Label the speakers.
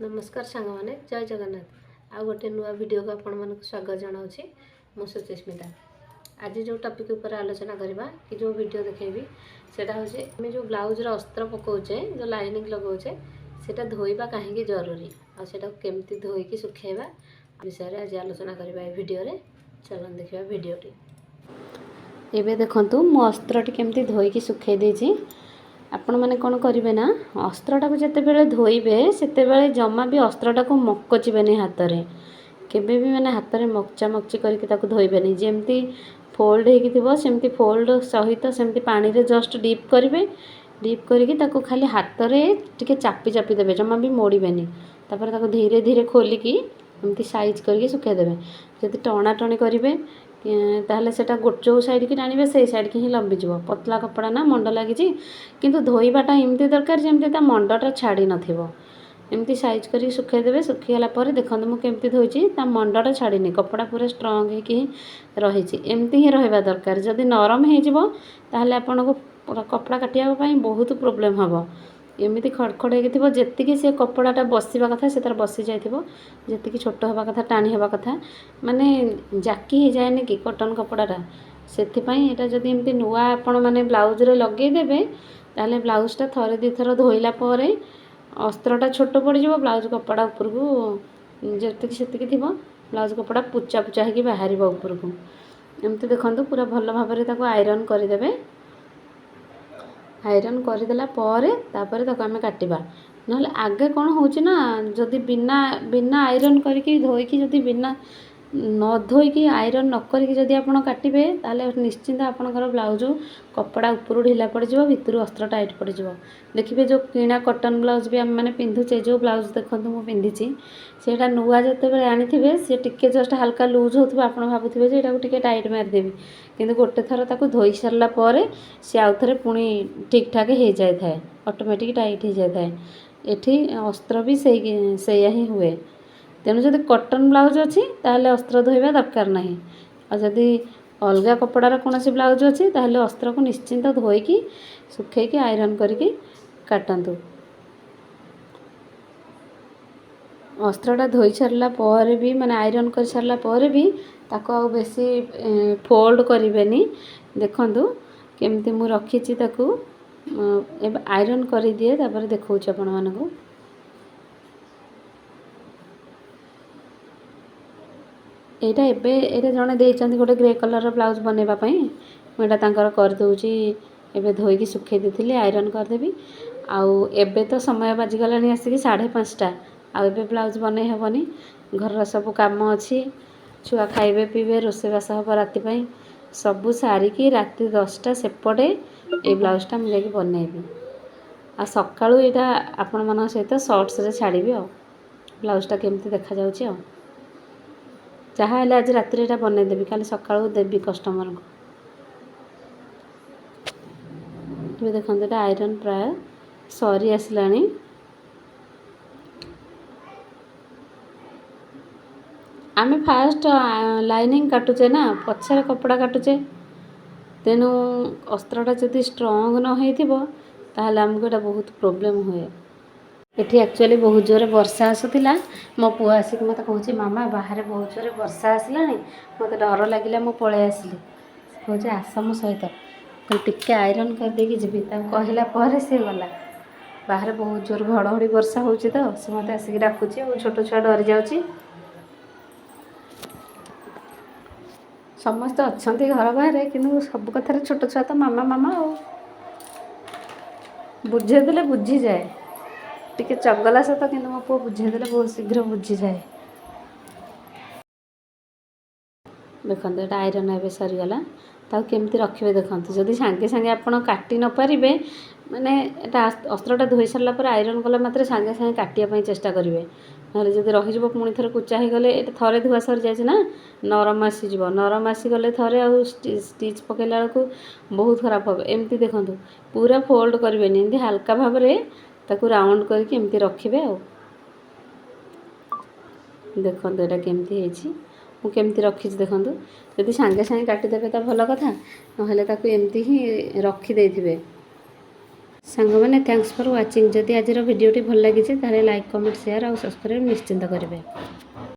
Speaker 1: नमस्कार सांग मैंने जय जगन्नाथ आउ गोटे नुआ वीडियो को आपण मानक स्वागत जनाऊँगी मु सुचिस्मिता। आज जो टॉपिक ऊपर आलोचना करवा कि जो वीडियो देखेबी सेटा होचे आम जो ब्लाउज अस्त्र पकाउचे जो लाइनिंग लगाउचे सेटा धोइबा कहीं जरूरी आ सेटा केमती धोईकी सुखेबा विषय आज आलोचना करवा ए वीडियो रे। चलन देखिबा वीडियोटी। एबे देखंतु मो अस्त्रटी केमती धोईकी सुखे देछि। आपण मैंने कौन करेंगे ना अस्त्रटा को जिते बेले धोइबे सेते बेले जमा भी अस्त्रटा को मकचिबेनि हाथ में केबे भी मैंने हाथ में मकचा मकची करके ताको धोइबेनि जेमती फोल्ड होइकी थिबो सेमती फोल्ड सहित सेमती पानी रे जस्ट डीप करेंगे। डीप करके ताको खाली हाथ में टिके चापी चापी देबे जमा भी मोड़बेनि। तापर ताको धीरे धीरे खोलिकी एमती साइज करके सुखाई देबे। जदि टणा टणी करेंगे ताहले सेटा जो साइड की टाणिबे से साइड की ही लंबी जीव। पतला कपड़ा ना मंड लगी किंतु धोइबाटा एमती दरकार जमती ता मंडटा छाड़ी नथिबो। एमती साइज करके सुखाई देबे। सुखीगला पर देखंतु मु केमती धोइची ता मंडटा छाड़ीनी कपड़ा पूरा स्ट्रांग है कि रही एमती ही रहबा दरकार। जदि नरम हो जिवो ताहले आपनको कपड़ा काटिया पई बहुत प्रॉब्लम हबो। एमती खड़खड़ हो जी से कपड़ाटा बसवा कथा से तार बसी जाइथिबो जी छोट हवा कथा टाणी हवा कथा माने जाकी हो जाएनि कि कॉटन कपड़ाटा सेथिपाई एटा जदि एमती नुआ आपण माने ब्लाउज रे लगेई देबे ताहले ब्लाउजटा थरे दी थर धोइला परे अस्त्रटा छोट पड़ जिवो। ब्लाउज कपड़ा ऊपर को जेतिकी सेतिकी थिबो ब्लाउज कपड़ा पुचा पुचा होगी बाहर ऊपर को। एमती देखंतु पूरा भल भाबरे ताको आयरन कर देबे। आयरन करदेला तापर ताको आमे काटिबा। नहले आगे कौन होची ना जदि बिना बिना आयरन करके धोईकी जदि बिना न धोईकी आयरन न करके जदि आपण काटिबे ताले निश्चिंत आपणकर ब्लाउज कपड़ा ऊपर ढिला पड़ जिवो भितर अस्त्र टाइट पड़ जिवो। देखिबे जो किणा कॉटन ब्लाउज भी आम माने पिंधुचे जो ब्लाउज देखंतु मु पिंधिची सेटा नुआ जते बेले आनिथिबे से टिके जस्ट हल्का लूज होथबो आपण भाबुथिबे जे एटा को टिके टाइट मार देबी किंतु गोटे थर ताको धोई सरला परे से आउ थरे पुणी ठीक ठाक हो जाए थाए ऑटोमेटिक टाइट हो जाए थाए। एठी अस्त्र भी सेया ही हुए। तेणु जदि कॉटन ब्लाउज अच्छी ताहले अस्त्र धोइबा दरकार नहीं। और जदि अलगा कपड़ार कौन सी ब्लाउज अच्छी ताहले अस्त्र को निश्चिंत धोईकी सुखेकी आयरन करके काटंतु। अस्त्रटा धोई सारला पर भी माने आयरन कर सारला पर भी ताको आ बेसी फोल्ड करिवेनी। देखंतु केमती मु रखीची ताको एबे आयरन करि दिए तापर देखौछ आपण मानको। एटा एबे एटा जणे देइचंती गोटे ग्रे कलर रो ब्लाउज बनेबा पई मोटा तांकर कर दउची। एबे धोईकी सुखे देथिली आयरन कर देबी। आउ एबे तो समय बाजी गलानी आसी 5:30 आ एबे ब्लाउज बने हेबनी। घर सब काम अछि छुआ खाइबे पीबे रोसे बास हब राति पई सबु सारिकी राति 10टा सेपटे ए ब्लाउजटा मु जाके बनेबी। आ सकाळू एटा आपण मन सहित शॉर्ट्स रे छाड़ीबी। आ ब्लाउजटा केमती देखा जाउची आ जहाँ हेले आज राति एटा बने देबी काली सकाळू देबी कस्टमर को। ये देखंतु एटा आयरन प्राय सरी आसलानी। आमे फास्ट लाइनिंग काटुचे ना पछरे कपड़ा काटुचे तेणु अस्त्रटा जदि स्ट्रांग न होइथिबो ताहले हमको एटा बहुत प्रॉब्लम हुए। एठी एक्चुअली बहुत जोरे वर्षा आसुतिला मो पुआ आसिक मते कहूची मामा बाहर बहुत जोरे वर्षा आसलानी मते डर लागिला मो पळे आसली। कहूची आस मो सहित तो टिके आयरन कर देकी जिबी ता कहला पर से गला। बाहर बहुत जोर घड़घड़ी वर्षा होची तो से मते आसिक डाकुची ओ छोटो छुआ डर जाउची। समस्त अच्छंती घर बाहर किंतु सब कथार छोट छुआ तो मामा मामा ओ बुझे देले बुझी जाए टिके चगला सत कि मो पु बुझे देले बहुत शीघ्र बुझी जाए। देखते ये आयरन ए सरीगला केमती रखिए। देखते जदि सांगे सांगे आप काटी न पारे माने अस्त्रटा धोई सारा पर आयरन कला मात्रे सांगे सांगे काटिया चेष्टा करेंगे। ना जब रही पुणी थे कुचा हो गले ये थे धुआ सरी जाए ना नरम आसीज नरम आसीगले थे आ स्टिच पकड़ा बेलू बहुत खराब हम। एमती देखो पूरा फोल्ड करेंगे एमती हल्का भाव ताकू राउंड करके एमती रखिए। आ देखो यहाँ केमती मु केमती रखी देखूँ जदि सांगे सांगे काटिदेवे तो भल कथा ना एमती ही रखिदे ସାଙ୍ଗମାନେ ଥ୍ୟାଙ୍କ୍ସ ଫର୍ ୱାଚିଂ। ଯଦି ଆଜିର ଭିଡ଼ିଓଟି ଭଲ ଲାଗିଛି ତାହେଲେ ଲାଇକ୍ କମେଣ୍ଟ ସେୟାର ଆଉ ସବସ୍କ୍ରାଇବ୍ ନିଶ୍ଚିନ୍ତ କରିବେ।